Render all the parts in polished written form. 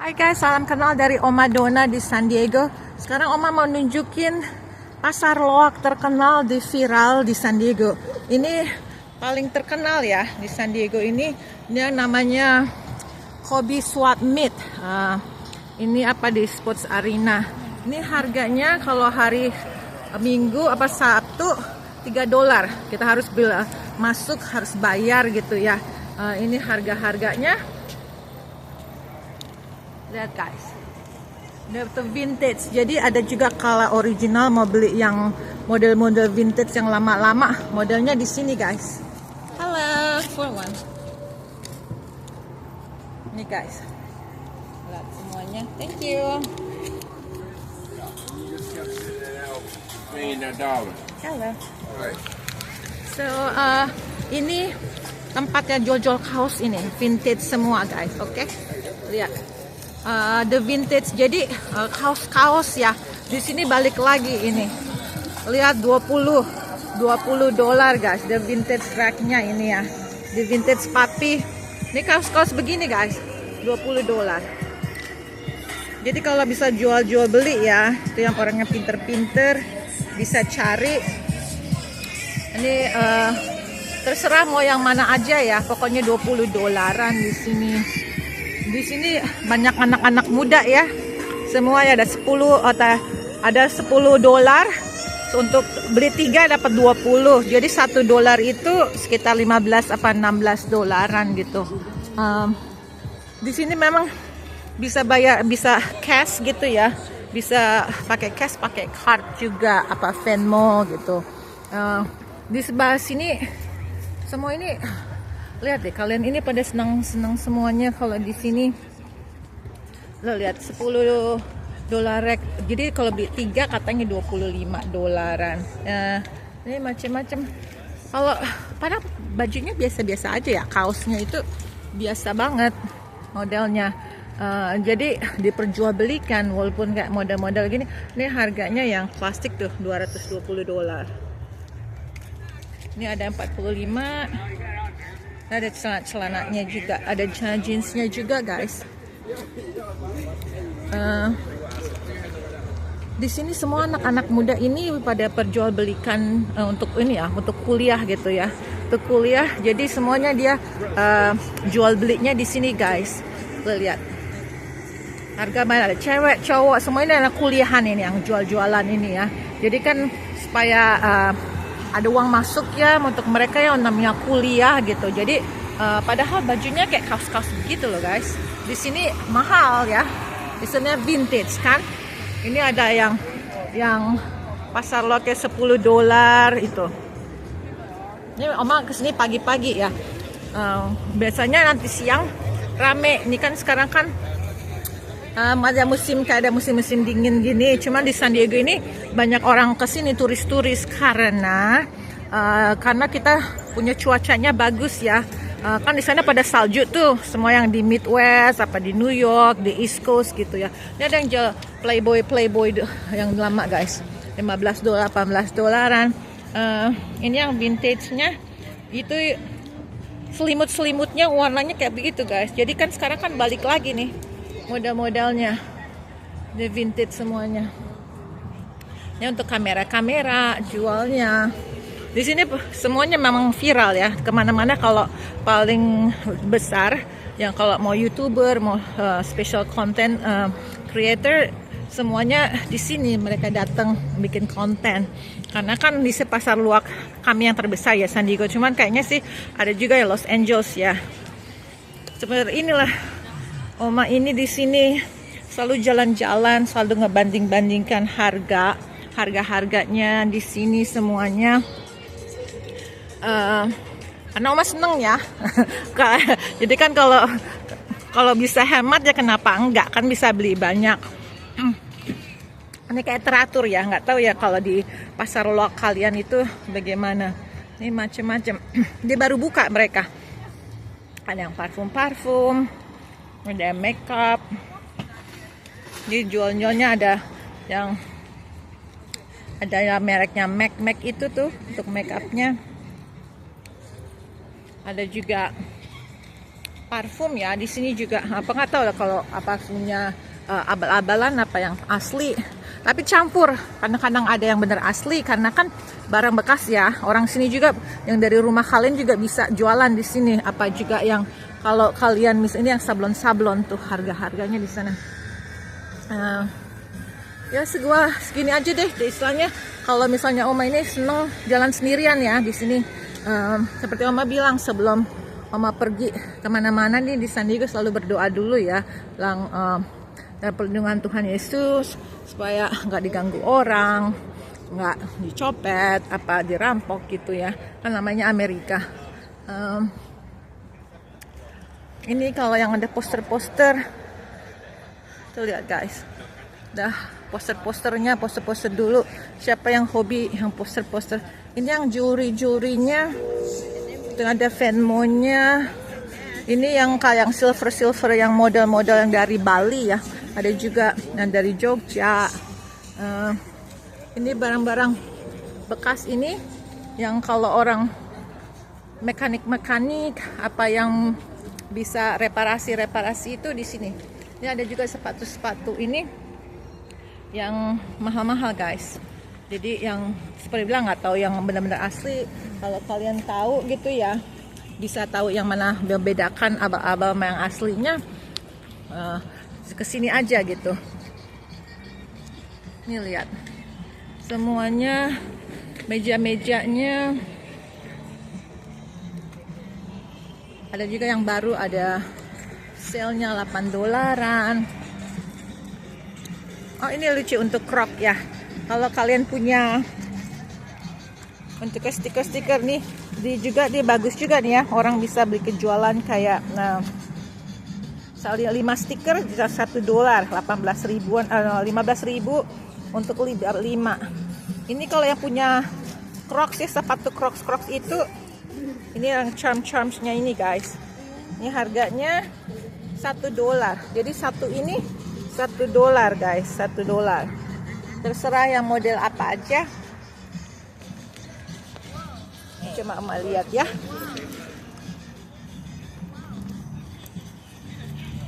Hai guys, salam kenal dari Oma Donna di San Diego. Sekarang Oma mau nunjukin pasar loak terkenal di viral di San Diego. Ini paling terkenal ya di San Diego ini. Dia namanya Kobe Swap Meet. Ini apa di Sports Arena. Ini harganya kalau hari Minggu apa Sabtu $3. Kita harus masuk, harus bayar gitu ya. Ini harga-harganya. Lihat guys, itu vintage. Jadi ada juga kalau original mau beli yang model-model vintage yang lama-lama, modelnya di sini guys. Halo, for one. Ini guys, lihat semuanya. Thank you. Halo. So ini tempatnya jual-jual kaos ini, vintage semua guys. Oke, lihat. The vintage, jadi kaos-kaos ya. Di sini balik lagi ini. Lihat $20 guys. The vintage racknya ini ya. The vintage papi. Ini kaos-kaos begini guys. $20. Jadi kalau bisa jual-jual beli ya, itu yang orangnya pinter-pinter bisa cari. Ini terserah mau yang mana aja ya. Pokoknya $20 di sini. Di sini banyak anak-anak muda ya. Semua ya ada $10 untuk beli 3 dapat 20. Jadi $1 itu sekitar 15 apa 16 dolaran gitu. Di sini memang bisa bayar, bisa cash gitu ya. Bisa pakai cash, pakai card juga, apa Venmo gitu. Di sebelah sini semua ini. Lihat deh, kalian ini pada senang-senang semuanya kalau di sini. Lo lihat $10 rek. Jadi kalau beli 3 katanya $25. Ini macam-macam. Kalau pada bajunya biasa-biasa aja ya, kaosnya itu biasa banget modelnya. Jadi diperjualbelikan walaupun kayak model-model gini. Ini harganya yang plastik tuh $220. Ini ada 45. Ada celananya juga, ada jeansnya juga guys. Di sini semua anak-anak muda ini pada perjualbelikan untuk ini ya, untuk kuliah gitu ya, untuk kuliah. Jadi semuanya dia jual belinya di sini guys. Lihat harga mana, ada cewek, cowok, semuanya anak kuliahan ini yang jual-jualan ini ya. Jadi kan supaya ada uang masuk ya untuk mereka yang namanya kuliah gitu. Jadi padahal bajunya kayak kaos-kaos begitu loh guys. Di sini mahal ya. Di sini vintage kan. Ini ada yang pasar lo kayak $10 itu. Ini Oma kesini pagi-pagi ya. Biasanya nanti siang rame. Ini kan sekarang kan ada musim-musim dingin gini. Cuman di San Diego ini banyak orang kesini, turis-turis karena kita punya cuacanya bagus ya. Kan di sana pada salju tuh, semua yang di Midwest, apa di New York, di East Coast gitu ya. Ini ada yang jual Playboy yang lama guys, $15, $18. Ini yang vintage-nya itu selimut-selimutnya warnanya kayak begitu guys. Jadi kan sekarang kan balik lagi nih model-modelnya, the vintage semuanya. Ini untuk kamera-kamera jualnya. Di sini semuanya memang viral ya, kemana-mana. Kalau paling besar, yang kalau mau YouTuber, mau special content creator, semuanya di sini mereka datang bikin konten. Karena kan di pasar luak kami yang terbesar ya San Diego. Cuman kayaknya sih ada juga ya Los Angeles ya. Seperti inilah. Oma ini di sini selalu jalan-jalan, selalu ngebanding-bandingkan harga-harganya di sini semuanya. Karena Oma seneng ya. Jadi kan kalau bisa hemat ya kenapa enggak, kan bisa beli banyak. Ini kayak teratur ya, nggak tahu ya kalau di pasar loak kalian itu bagaimana. Ini macam-macam. Dia baru buka mereka. Ada yang parfum. Ada makeup. Jadi jual-jualnya ada yang mereknya MAC itu tuh untuk makeupnya. Ada juga parfum ya. Di sini juga apa nggak tahu lah kalau parfumnya abal-abalan apa yang asli. Tapi campur, kadang-kadang ada yang benar asli karena kan barang bekas ya. Orang sini juga yang dari rumah kalian juga bisa jualan di sini. Apa juga yang kalau kalian misalnya yang sablon-sablon tuh harga-harganya di sana. Ya segini aja deh istilahnya. Kalau misalnya Oma ini seneng jalan sendirian ya di sini. Seperti Oma bilang sebelum Oma pergi kemana-mana nih di San Diego selalu berdoa dulu ya. Dan perlindungan Tuhan Yesus supaya nggak diganggu orang, nggak dicopet, apa dirampok gitu ya. Kan namanya Amerika. Ini kalau yang ada poster-poster, tuh lihat guys. Dah poster-posternya, poster-poster dulu. Siapa yang hobi yang poster-poster? Ini yang juri-jurinya, itu ada Venmo-nya. Ini yang kayak silver yang model-model yang dari Bali ya. Ada juga yang dari Jogja. Ini barang-barang bekas ini yang kalau orang mekanik apa yang bisa reparasi itu di sini. Ini ada juga sepatu-sepatu ini yang mahal-mahal guys. Jadi yang seperti bilang nggak tahu yang benar-benar asli. Kalau kalian tahu gitu ya, bisa tahu yang mana membedakan abal-abal sama yang aslinya. Kesini aja gitu. Nih lihat, semuanya meja-mejanya. Ada juga yang baru, ada sale-nya $8. Oh ini lucu untuk crop ya. Kalau kalian punya untuk stiker-stiker nih, dia bagus juga nih ya. Orang bisa beli kejualan kayak 5 stiker bisa $1, 18 ribuan, 15 ribu untuk 5. Ini kalau yang punya Crocs ya, sepatu Crocs itu, ini yang charms-nya ini guys. Ini harganya $1. Jadi satu ini $1 guys, $1. Terserah yang model apa aja. Cuma Oma lihat ya.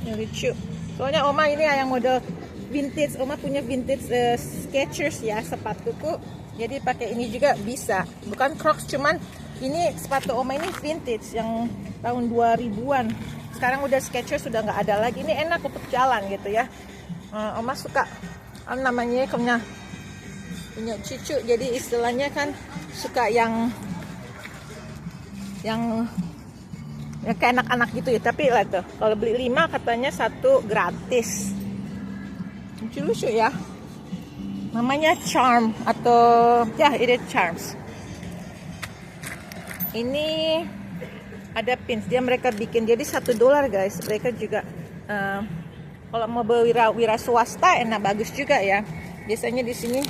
Lucu. Soalnya Oma ini yang model vintage. Oma punya vintage Skechers ya sepatuku. Jadi pakai ini juga bisa. Bukan Crocs, cuman ini sepatu Oma ini vintage yang tahun 2000-an. Sekarang udah Skechers sudah nggak ada lagi. Ini enak untuk jalan gitu ya. Oma suka namanya punya cucu. Jadi istilahnya kan suka yang kayak anak-anak gitu ya. Tapi lah tuh kalau beli 5 katanya 1 gratis. Lucu ya. Namanya Charm atau ya ini Charms. Ini ada pins dia mereka bikin jadi $1 guys. Mereka juga kalau mau wira swasta enak bagus juga ya. Biasanya di sini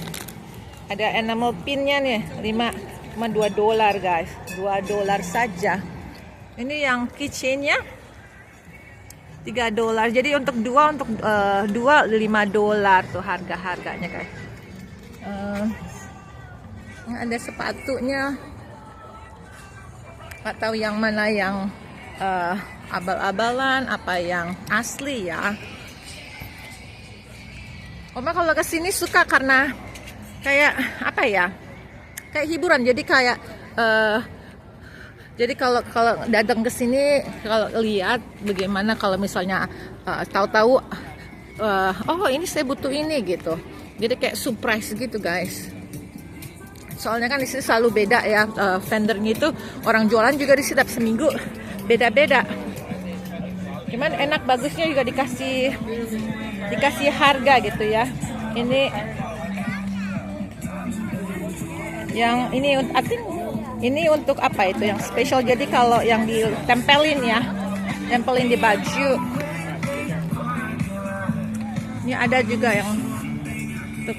ada enamel pinnya nih 5 cuma $2 guys. $2 saja. Ini yang keychainnya $3. Jadi untuk dua $5 tuh harganya guys. Ada sepatunya. Nggak tahu yang mana yang abal-abalan apa yang asli ya. Oma kalau kesini suka karena kayak apa ya? Kayak hiburan. Jadi kalau datang ke sini kalau lihat bagaimana kalau misalnya tahu-tahu oh ini saya butuh ini gitu. Jadi kayak surprise gitu guys. Soalnya kan di sini selalu beda ya vendornya itu, orang jualan juga di sini tiap seminggu beda-beda. Cuman enak bagusnya juga dikasih harga gitu ya. Ini yang ini I think ini untuk apa itu yang spesial. Jadi kalau yang ditempelin ya, tempelin di baju. Ini ada juga yang untuk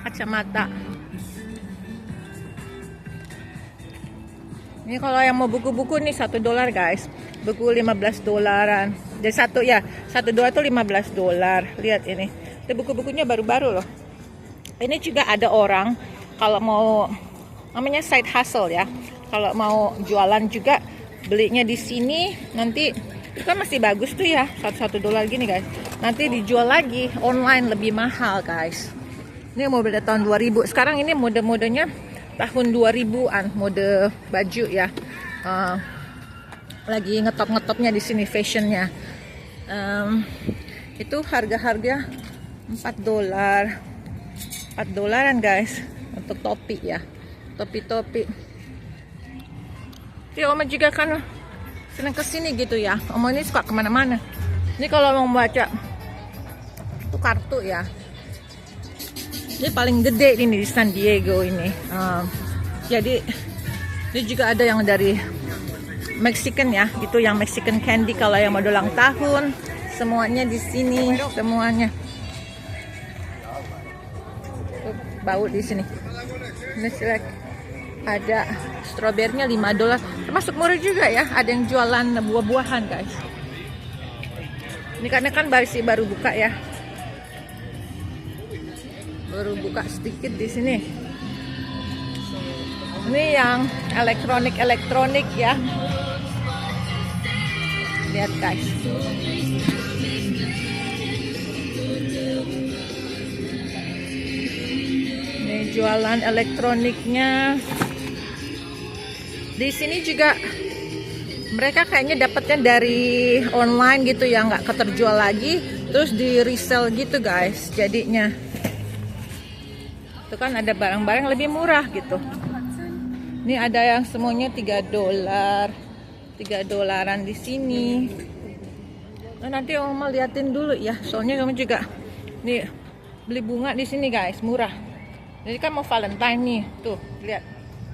kacamata. Ini kalau yang mau buku-buku nih $1 guys. Buku $15-an. Jadi $1 itu $15. Lihat ini. Itu buku-bukunya baru-baru loh. Ini juga ada orang kalau mau namanya side hustle ya. Kalau mau jualan juga belinya di sini nanti Itu kan masih bagus tuh ya, $1 gini guys. Nanti dijual lagi online lebih mahal guys. Ini model tahun 2000. Sekarang ini mode-modenya tahun 2000-an, mode baju ya. Lagi ngetop-ngetopnya di sini fashionnya. Itu harga-harga $4. $4 guys untuk topi ya. Topi-topi. Jadi Oma juga kan senang kesini gitu ya. Oma ini suka kemana-mana. Ini kalau mau baca itu kartu ya. Ini paling gede ini di San Diego ini. Jadi ini juga ada yang dari Mexican ya, gitu yang Mexican candy kalau yang mau ulang tahun. Semuanya di sini, semuanya. Bau di sini. Ini ada stroberinya $5. Termasuk murah juga ya. Ada yang jualan buah-buahan guys. Ini karena kan baru buka ya. Baru buka sedikit di sini. Ini yang elektronik ya. Lihat guys. Ini jualan elektroniknya. Di sini juga mereka kayaknya dapatnya dari online gitu ya, nggak keterjual lagi, terus di resell gitu guys jadinya. Itu kan ada barang-barang lebih murah gitu. Ini ada yang semuanya $3, $3 di sini. Nah, nanti Oma liatin dulu ya, soalnya kamu juga nih beli bunga di sini guys, murah. Jadi kan mau Valentine nih, tuh lihat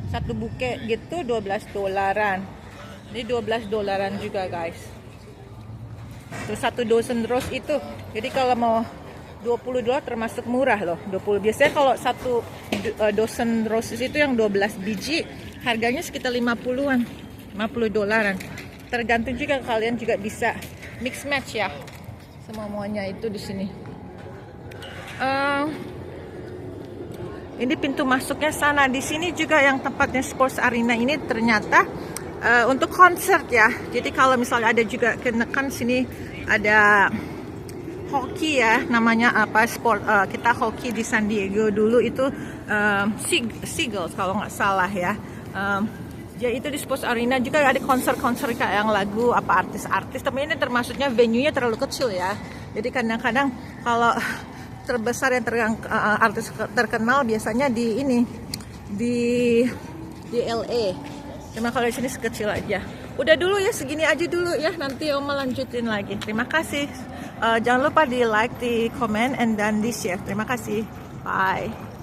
satu buket gitu $12. Ini $12 juga guys. Tuh satu dosen rose itu. Jadi kalau mau $20 termasuk murah loh. 20. Biasanya kalau satu dosen roses itu yang 12 biji harganya sekitar 50-an. $50. Tergantung juga, kalian juga bisa mix match ya. Semuanya itu di sini. Ini pintu masuknya sana. Di sini juga yang tempatnya sports arena ini ternyata untuk konser ya. Jadi kalau misalnya ada juga kan sini ada hoki ya, namanya apa sport, kita hoki di San Diego dulu itu Seagulls kalau nggak salah ya. Jadi itu di sports arena juga ada konser-konser kayak yang lagu apa artis-artis, tapi ini termasuknya venue-nya terlalu kecil ya. Jadi kadang-kadang kalau terbesar yang artis terkenal biasanya di ini di LA. Cuma kalau di sini sekecil aja. Udah dulu ya, segini aja dulu ya. Nanti Oma lanjutin lagi. Terima kasih. Jangan lupa di like, di comment, and then di share. Terima kasih. Bye.